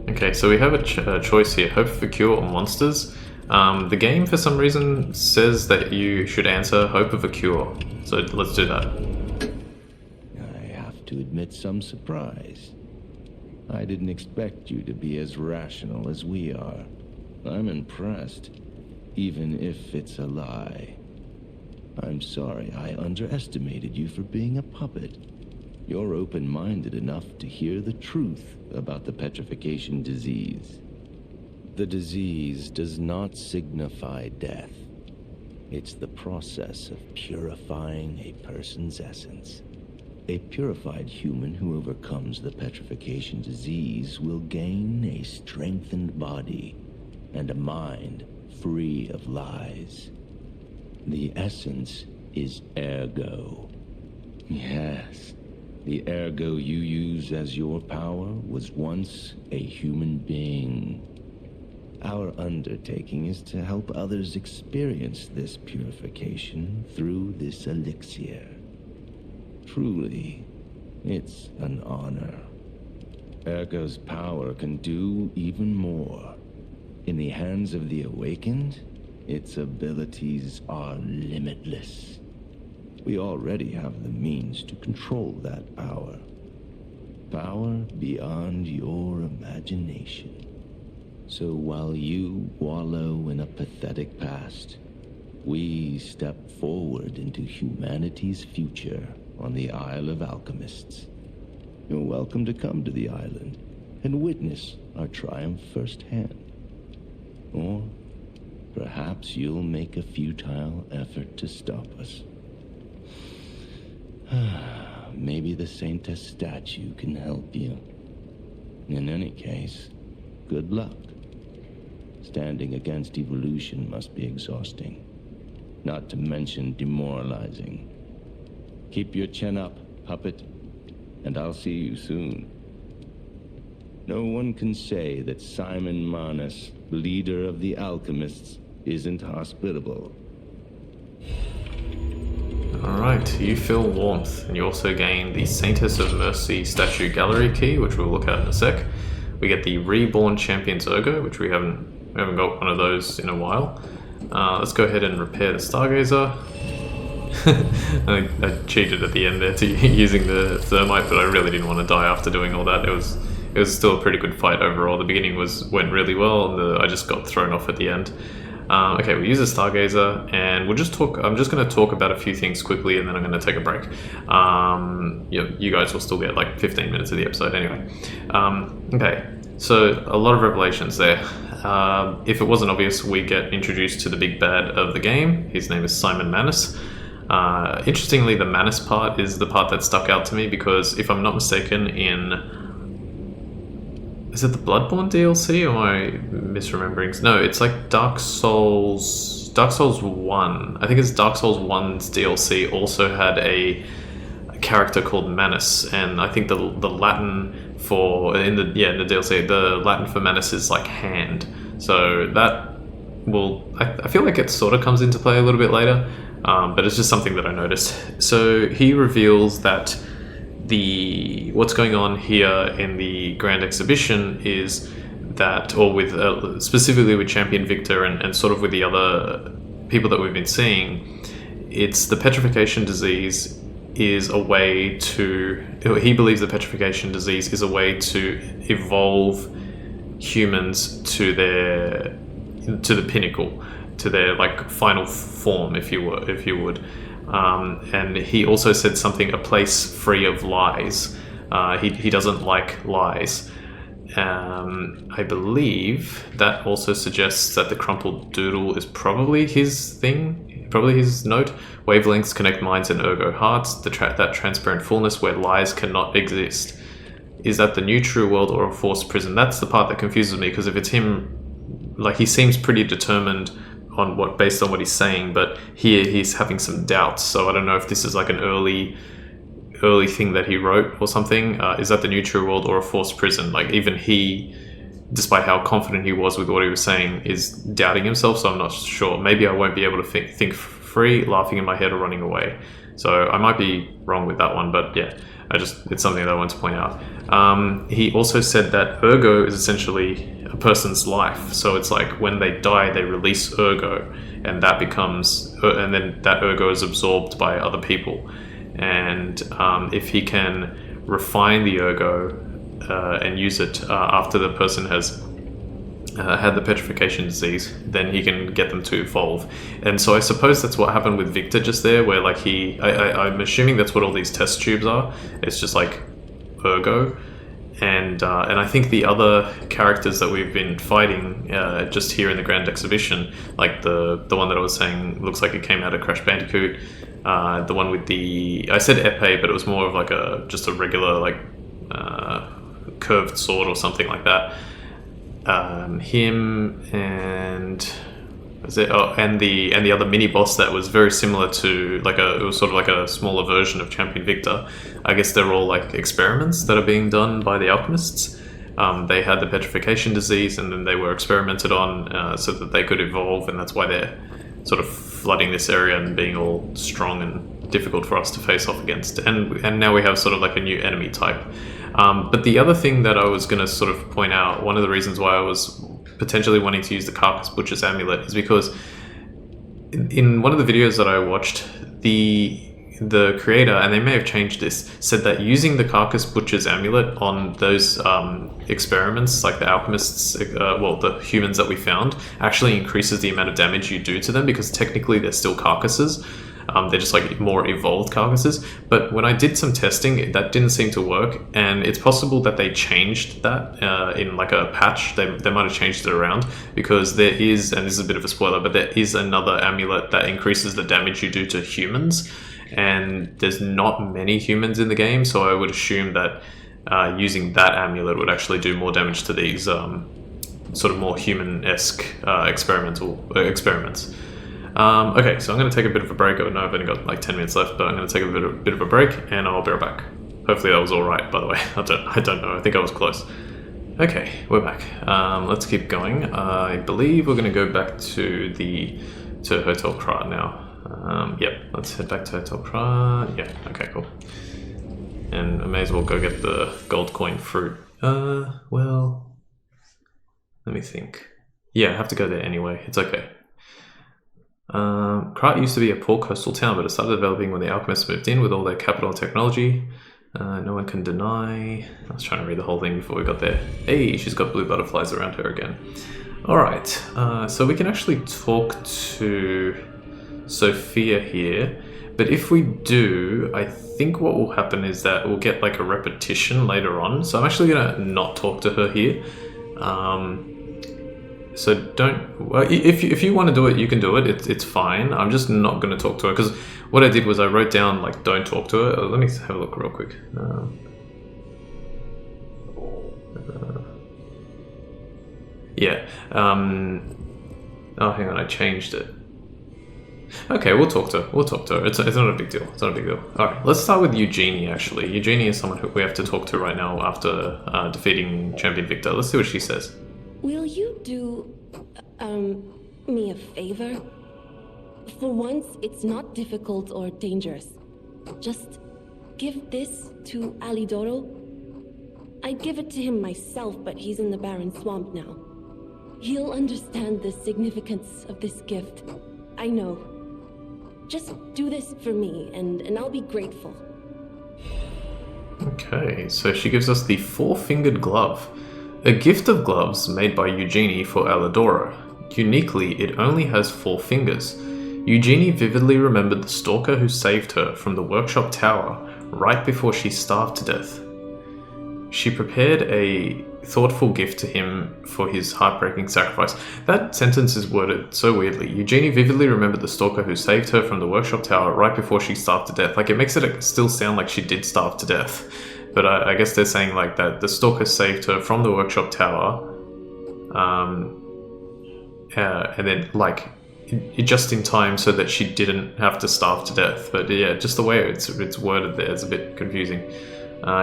Okay, so we have a choice here: hope for cure or monsters. The game, for some reason, says that you should answer hope of a cure. So let's do that. I have to admit some surprise. I didn't expect you to be as rational as we are. I'm impressed, even if it's a lie. I'm sorry I underestimated you for being a puppet. You're open-minded enough to hear the truth about the petrification disease. The disease does not signify death. It's the process of purifying a person's essence. A purified human who overcomes the petrification disease will gain a strengthened body and a mind free of lies. The essence is ergo. Yes, the ergo you use as your power was once a human being. Our undertaking is to help others experience this purification through this elixir. Truly, it's an honor. Ergo's power can do even more. In the hands of the awakened, its abilities are limitless. We already have the means to control that power. Power beyond your imagination. So while you wallow in a pathetic past, we step forward into humanity's future on the Isle of Alchemists. You're welcome to come to the island and witness our triumph firsthand. Or perhaps you'll make a futile effort to stop us. Maybe the Saintess statue can help you. In any case, good luck. Standing against evolution must be exhausting, not to mention demoralizing. Keep your chin up, puppet, and I'll see you soon. No one can say that Simon Manus, leader of the alchemists, isn't hospitable. Alright, you feel warmth, and you also gain the Saintess of Mercy statue gallery key, which we'll look at in a sec. We get the Reborn Champion's Ergo, which we haven't got one of those in a while. Let's go ahead and repair the Stargazer. I cheated at the end there to using the thermite, but I really didn't want to die after doing all that. It was still a pretty good fight overall. The beginning went really well, and I just got thrown off at the end. Okay, we use the Stargazer, and we'll just talk. I'm just going to talk about a few things quickly, and then I'm going to take a break. You guys will still get like 15 minutes of the episode anyway. Okay, so a lot of revelations there. If it wasn't obvious, we get introduced to the big bad of the game. His name is Simon Manus. Interestingly, the Manus part is the part that stuck out to me because, if I'm not mistaken, is it the Bloodborne DLC, or am I misremembering? No, it's like Dark Souls 1. I think it's Dark Souls 1's DLC also had a character called Manus, and I think the Latin for in the DLC, the Latin for Manus is like hand. So that I feel like it sort of comes into play a little bit later, but it's just something that I noticed. So he reveals that what's going on here in the Grand Exhibition is that, or with specifically with Champion Victor and sort of with the other people that we've been seeing, it's the petrification disease is a way to, he believes the petrification disease is a way to evolve humans to the pinnacle. like final form, if you would. And he also said something, a place free of lies. He doesn't like lies. I believe that also suggests that the crumpled doodle is probably his thing, probably his note. Wavelengths connect minds and ergo hearts, that transparent fullness where lies cannot exist. Is that the new true world or a forced prison? That's the part that confuses me, because if it's him, like, he seems pretty determined based on what he's saying, but here he's having some doubts. So I don't know if this is like an early thing that he wrote or something. Is that the new true world or a forced prison? Like, even he, despite how confident he was with what he was saying, is doubting himself. So I'm not sure. Maybe I won't be able to think free, laughing in my head, or running away. So I might be wrong with that one, but yeah, it's something that I want to point out. He also said that ergo is essentially a person's life. So it's like when they die, they release ergo, and that becomes, and then that ergo is absorbed by other people. And if he can refine the ergo and use it after the person has had the petrification disease, then he can get them to evolve. And so I suppose that's what happened with Victor just there, where like I'm assuming that's what all these test tubes are. It's just like ergo. And I think the other characters that we've been fighting just here in the Grand Exhibition, like the one that I was saying looks like it came out of Crash Bandicoot, the one with I said epee, but it was more of like just a regular like curved sword or something like that. Him and and the other mini boss that was very similar to it was sort of like a smaller version of Champion Victor. I guess they're all like experiments that are being done by the alchemists. They had the petrification disease, and then they were experimented on so that they could evolve, and that's why they're sort of flooding this area and being all strong and difficult for us to face off against. And now we have sort of like a new enemy type. But the other thing that I was going to sort of point out, one of the reasons why I was potentially wanting to use the Carcass Butcher's Amulet is because in one of the videos that I watched, the creator, and they may have changed this, said that using the Carcass Butcher's Amulet on those experiments, like the alchemists, the humans that we found, actually increases the amount of damage you do to them, because technically they're still carcasses. They're just like more evolved carcasses. But when I did some testing, that didn't seem to work, and it's possible that they changed that in like a patch. They might have changed it around, because there is, and this is a bit of a spoiler, but there is another amulet that increases the damage you do to humans, and there's not many humans in the game, so I would assume that using that amulet would actually do more damage to these sort of more human-esque experiments. Okay, so I'm going to take a bit of a break. I know I've only got like 10 minutes left, but I'm going to take a bit of a break, and I'll be right back. Hopefully that was all right, by the way. I don't know. I think I was close. Okay, we're back. Let's keep going. I believe we're going to go back to Hotel Krat now. Yep, let's head back to Hotel Krat. Yeah, okay, cool. And I may as well go get the gold coin fruit. Well, let me think. Yeah, I have to go there anyway. It's okay. Krat used to be a poor coastal town, but it started developing when the alchemists moved in with all their capital and technology. No one can deny. I was trying to read the whole thing before we got there. Hey, she's got blue butterflies around her again. Alright, so we can actually talk to Sophia here, but if we do, I think what will happen is that we'll get like a repetition later on. So I'm actually going to not talk to her here. So if you want to do it, you can do it. It's fine. I'm just not going to talk to her, because what I did was I wrote down like don't talk to her. Let me have a look real quick. Yeah. Oh, hang on, I changed it. Okay, we'll talk to her. It's not a big deal. It's not a big deal. All right, let's start with Eugenie. Actually, Eugenie is someone who we have to talk to right now after defeating Champion Victor. Let's see what she says. Will you do, me a favor? For once, it's not difficult or dangerous. Just give this to Alidoro. I'd give it to him myself, but he's in the barren swamp now. He'll understand the significance of this gift. I know. Just do this for me, and I'll be grateful. Okay, so she gives us the four-fingered glove. A gift of gloves made by Eugenie for Alidoro. Uniquely, it only has 4 fingers. Eugenie vividly remembered the stalker who saved her from the workshop tower right before she starved to death. She prepared a thoughtful gift to him for his heartbreaking sacrifice. That sentence is worded so weirdly. Eugenie vividly remembered the stalker who saved her from the workshop tower right before she starved to death. Like, it makes it still sound like she did starve to death. But I guess they're saying like that the stalker saved her from the workshop tower. And then like it just in time so that she didn't have to starve to death. But yeah, just the way it's worded there is a bit confusing.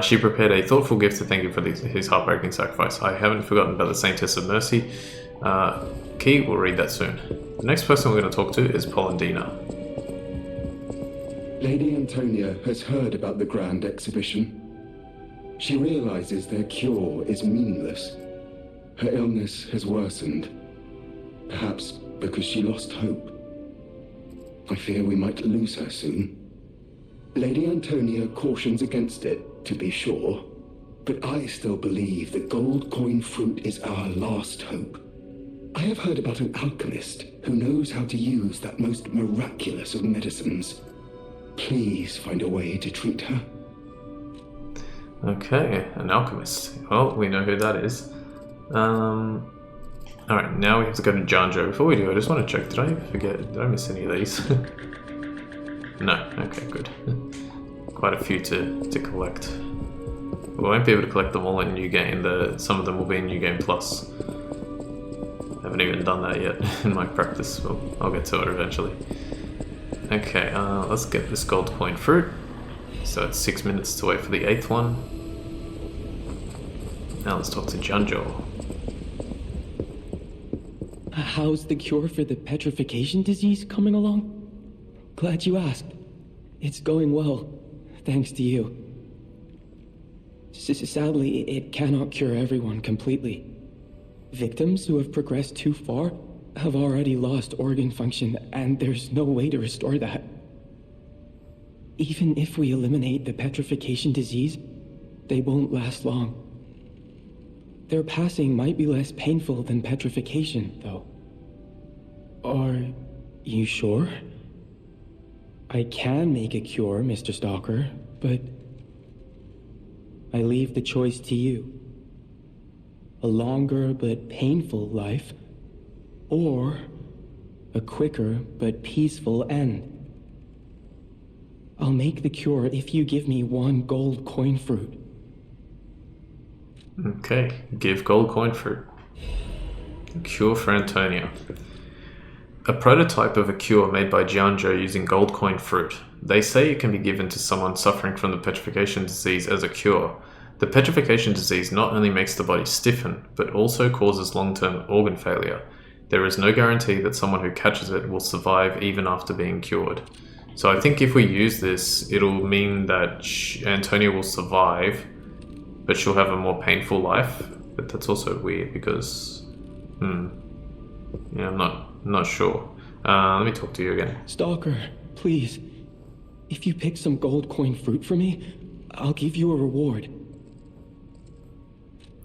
She prepared a thoughtful gift to thank him for his heartbreaking sacrifice. I haven't forgotten about the Saintess of Mercy. Key will read that soon. The next person we're going to talk to is Polendina. Lady Antonia has heard about the grand exhibition. She realizes their cure is meaningless. Her illness has worsened. Perhaps because she lost hope. I fear we might lose her soon. Lady Antonia cautions against it, to be sure, but I still believe the gold coin fruit is our last hope. I have heard about an alchemist who knows how to use that most miraculous of medicines. Please find a way to treat her. Okay, an alchemist. Well, we know who that is. Alright, now we have to go to Janjo. Before we do, I just want to check. Did I forget? Did I miss any of these? No. Okay, good. Quite a few to collect. We won't be able to collect them all in New Game. Some of them will be in New Game Plus. Haven't even done that yet in my practice. Well, I'll get to it eventually. Okay, let's get this gold coin fruit. So it's 6 minutes to wait for the 8th one. Now let's talk to Janjo. How's the cure for the petrification disease coming along? Glad you asked. It's going well, thanks to you. Sadly, it cannot cure everyone completely. Victims who have progressed too far have already lost organ function, and there's no way to restore that. Even if we eliminate the petrification disease, they won't last long. Their passing might be less painful than petrification, though. Are you sure? I can make a cure, Mr. Stalker, but I leave the choice to you. A longer but painful life, or a quicker but peaceful end. I'll make the cure if you give me 1 gold coin fruit. Okay, give gold coin fruit. Cure for Antonia. A prototype of a cure made by Jianzhou using gold coin fruit. They say it can be given to someone suffering from the petrification disease as a cure. The petrification disease not only makes the body stiffen, but also causes long-term organ failure. There is no guarantee that someone who catches it will survive even after being cured. So I think if we use this, it'll mean that Antonia will survive, but she'll have a more painful life. But that's also weird because, yeah, I'm not sure. Let me talk to you again. Stalker, please. If you pick some gold coin fruit for me, I'll give you a reward.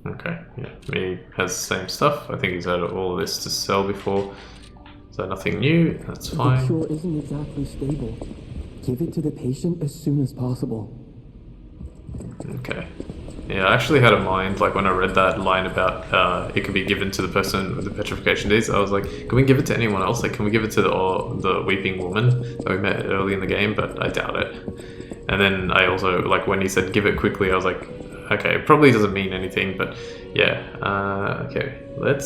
Okay, yeah. He has the same stuff. I think he's had all of this to sell before. So nothing new, that's fine. The cure isn't exactly stable. Give it to the patient as soon as possible. Okay. Yeah, I actually had a mind, like when I read that line about it could be given to the person with the petrification disease, I was like, can we give it to anyone else? Like, can we give it to the weeping woman that we met early in the game? But I doubt it. And then I also, like, when he said give it quickly, I was like, okay, it probably doesn't mean anything, but yeah. Okay, let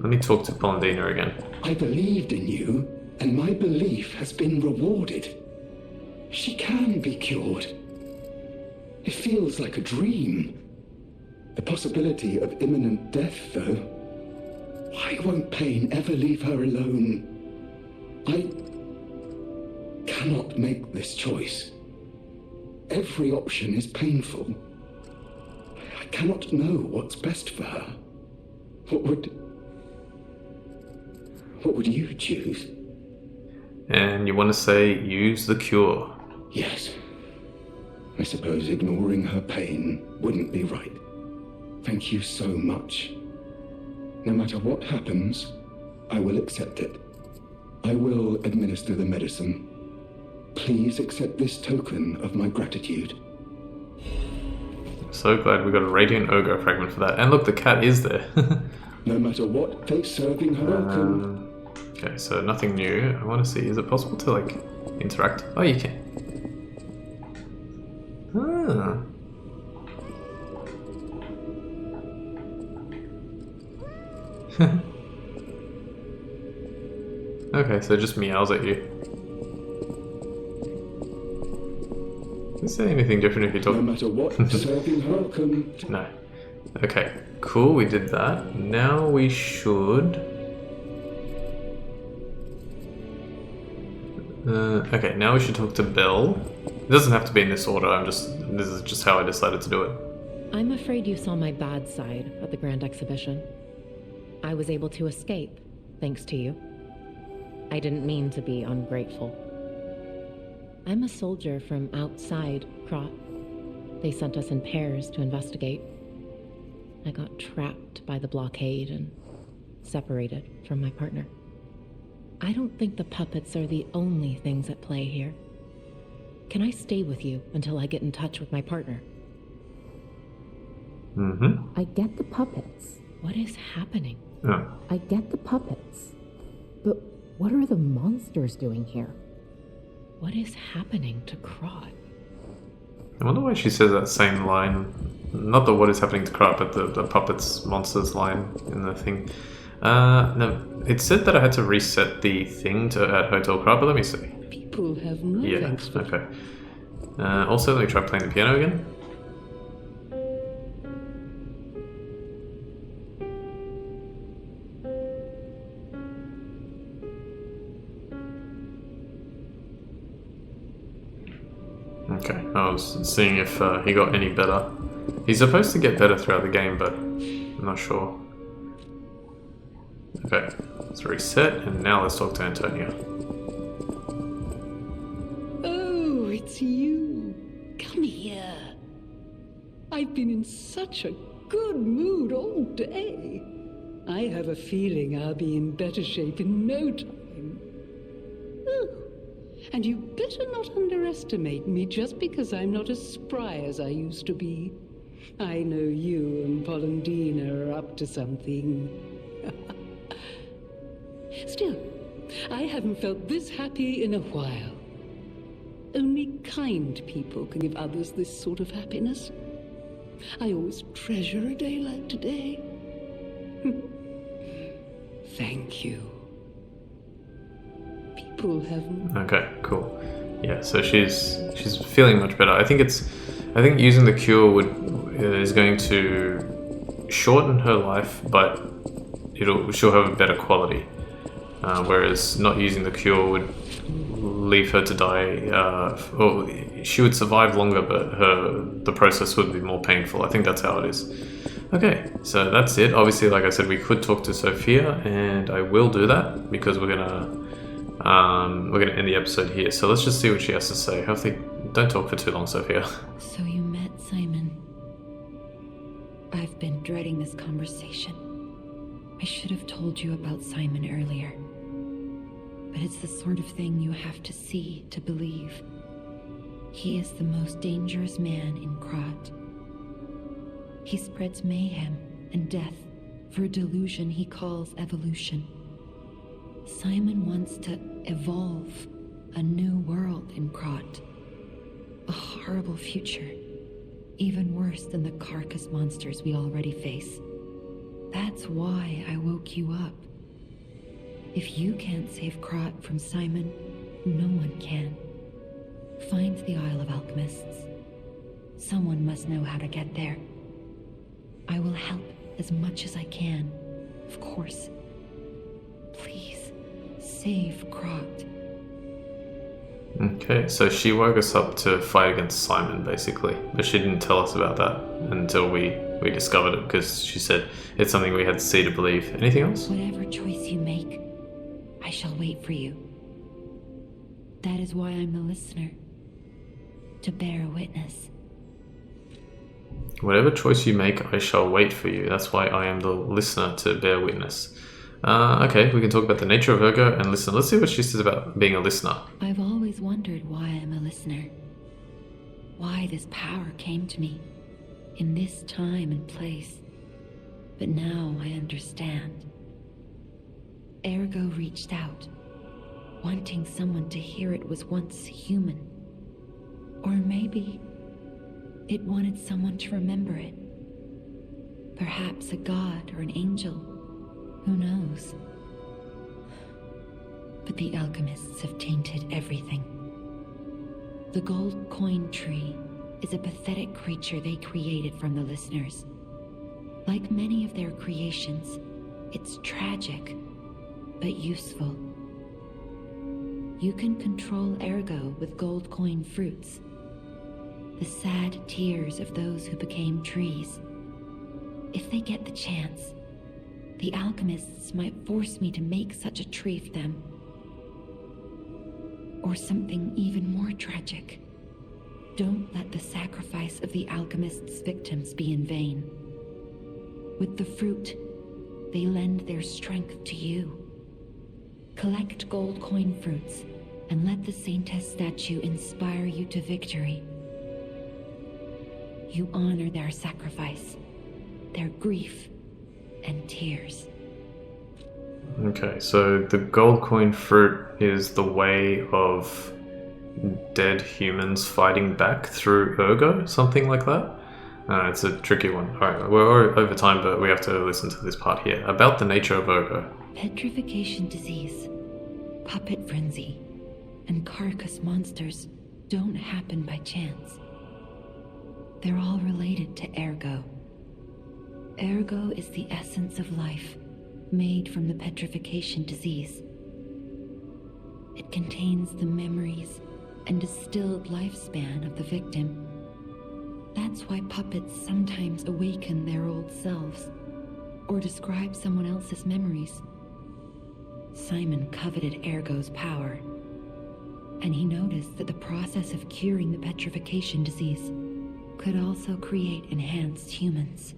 me talk to Polendina again. I believed in you, and my belief has been rewarded. She can be cured. It feels like a dream. The possibility of imminent death, though. Why won't pain ever leave her alone? I cannot make this choice. Every option is painful. I cannot know what's best for her. What would you choose? And you want to say use the cure. Yes. I suppose ignoring her pain wouldn't be right. Thank you so much. No matter what happens, I will accept it. I will administer the medicine. Please accept this token of my gratitude. So glad we got a radiant ogre fragment for that. And look, the cat is there. No matter what fate serving her can... Okay, so nothing new. I want to see, is it possible to like interact? Oh, you can. Ah. Okay, so it just meows at you. Is there anything different if you talk? No matter what serving her can... No. Okay, cool, we did that. Now we should... okay, now we should talk to Belle. It doesn't have to be in this order, this is just how I decided to do it. I'm afraid you saw my bad side at the Grand Exhibition. I was able to escape, thanks to you. I didn't mean to be ungrateful. I'm a soldier from outside Krat. They sent us in pairs to investigate. I got trapped by the blockade and separated from my partner. I don't think the puppets are the only things at play here. Can I stay with you until I get in touch with my partner? Mm-hmm. I get the puppets. What is happening? Oh. I get the puppets. But what are the monsters doing here? What is happening to Krat? I wonder why she says that same line. Not the what is happening to Krat, but the puppets monsters line in the thing. No, it said that I had to reset the thing at Hotel Krat, but let me see. People have no Yeah, thanks for okay. Also, let me try playing the piano again. Okay, I was seeing if he got any better. He's supposed to get better throughout the game, but I'm not sure. Okay, let's reset, and now let's talk to Antonia. Oh, it's you. Come here. I've been in such a good mood all day. I have a feeling I'll be in better shape in no time. Oh, and you better not underestimate me just because I'm not as spry as I used to be. I know you and Polendina are up to something. Still, I haven't felt this happy in a while. Only kind people can give others this sort of happiness. I always treasure a day like today. Thank you. People haven't... Okay, cool. Yeah, so she's feeling much better. I think using the cure is going to shorten her life, but she'll have a better quality. Whereas not using the cure would leave her to die. Or she would survive longer, but the process would be more painful. I think that's how it is. Okay, so that's it. Obviously, like I said, we could talk to Sophia, and I will do that because we're gonna end the episode here. So let's just see what she has to say. Hopefully, don't talk for too long, Sophia. So you met Simon. I've been dreading this conversation. I should have told you about Simon earlier. But it's the sort of thing you have to see to believe. He is the most dangerous man in Krat. He spreads mayhem and death for a delusion he calls evolution. Simon wants to evolve a new world in Krat. A horrible future, even worse than the carcass monsters we already face. That's why I woke you up. If you can't save Krat from Simon, no one can. Find the Isle of Alchemists. Someone must know how to get there. I will help as much as I can, of course. Please, save Krat. Okay, so she woke us up to fight against Simon, basically, but she didn't tell us about that until we discovered it, because she said it's something we had to see to believe. Anything else? Whatever choice you make, I shall wait for you. That is why I'm the listener, to bear witness. Whatever choice you make, I shall wait for you. That's why I am the listener to bear witness. Okay, we can talk about the nature of Ergo and listen. Let's see what she says about being a listener. I've always wondered why I'm a listener. Why this power came to me, in this time and place. But now I understand. Ergo reached out, wanting someone to hear it was once human. Or maybe it wanted someone to remember it. Perhaps a god or an angel. Who knows? But the alchemists have tainted everything. The gold coin tree is a pathetic creature they created from the listeners. Like many of their creations, it's tragic, but useful. You can control Ergo with gold coin fruits. The sad tears of those who became trees. If they get the chance, the alchemists might force me to make such a tree for them. Or something even more tragic. Don't let the sacrifice of the alchemists' victims be in vain. With the fruit, they lend their strength to you. Collect gold coin fruits and let the Saintess statue inspire you to victory. You honor their sacrifice, their grief, and tears. Okay, so the gold coin fruit is the way of dead humans fighting back through Ergo, something like that? It's a tricky one. Alright, we're over time, but we have to listen to this part here. About the nature of Ergo. Petrification disease, puppet frenzy, and carcass monsters don't happen by chance. They're all related to Ergo. Ergo is the essence of life, made from the petrification disease. It contains the memories and distilled lifespan of the victim. That's why puppets sometimes awaken their old selves, or describe someone else's memories. Simon coveted Ergo's power, and he noticed that the process of curing the petrification disease could also create enhanced humans.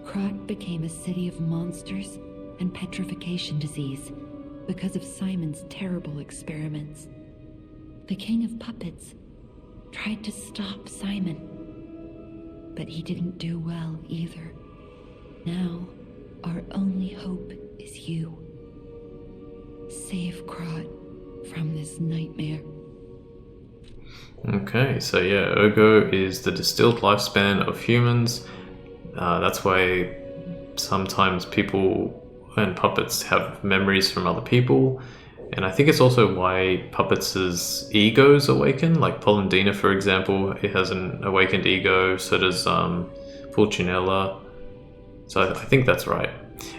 Krat became a city of monsters and petrification disease because of Simon's terrible experiments. The king of puppets tried to stop Simon, but he didn't do well either. Now, our only hope is you. Save Krat from this nightmare. Okay, so yeah, Ergo is the distilled lifespan of humans. That's why sometimes people and puppets have memories from other people. And I think it's also why puppets' egos awaken. Like Polendina, for example, it has an awakened ego, so does Pulcinella. So I think that's right.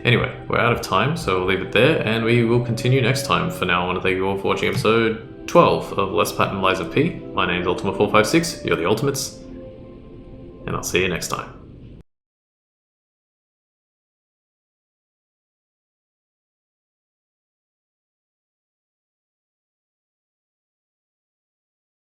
Anyway, we're out of time, so we'll leave it there, and we will continue next time. For now, I want to thank you all for watching episode 12 of Less Platinum Lies of P. My name's Ultima456, you're the Ultimates, and I'll see you next time.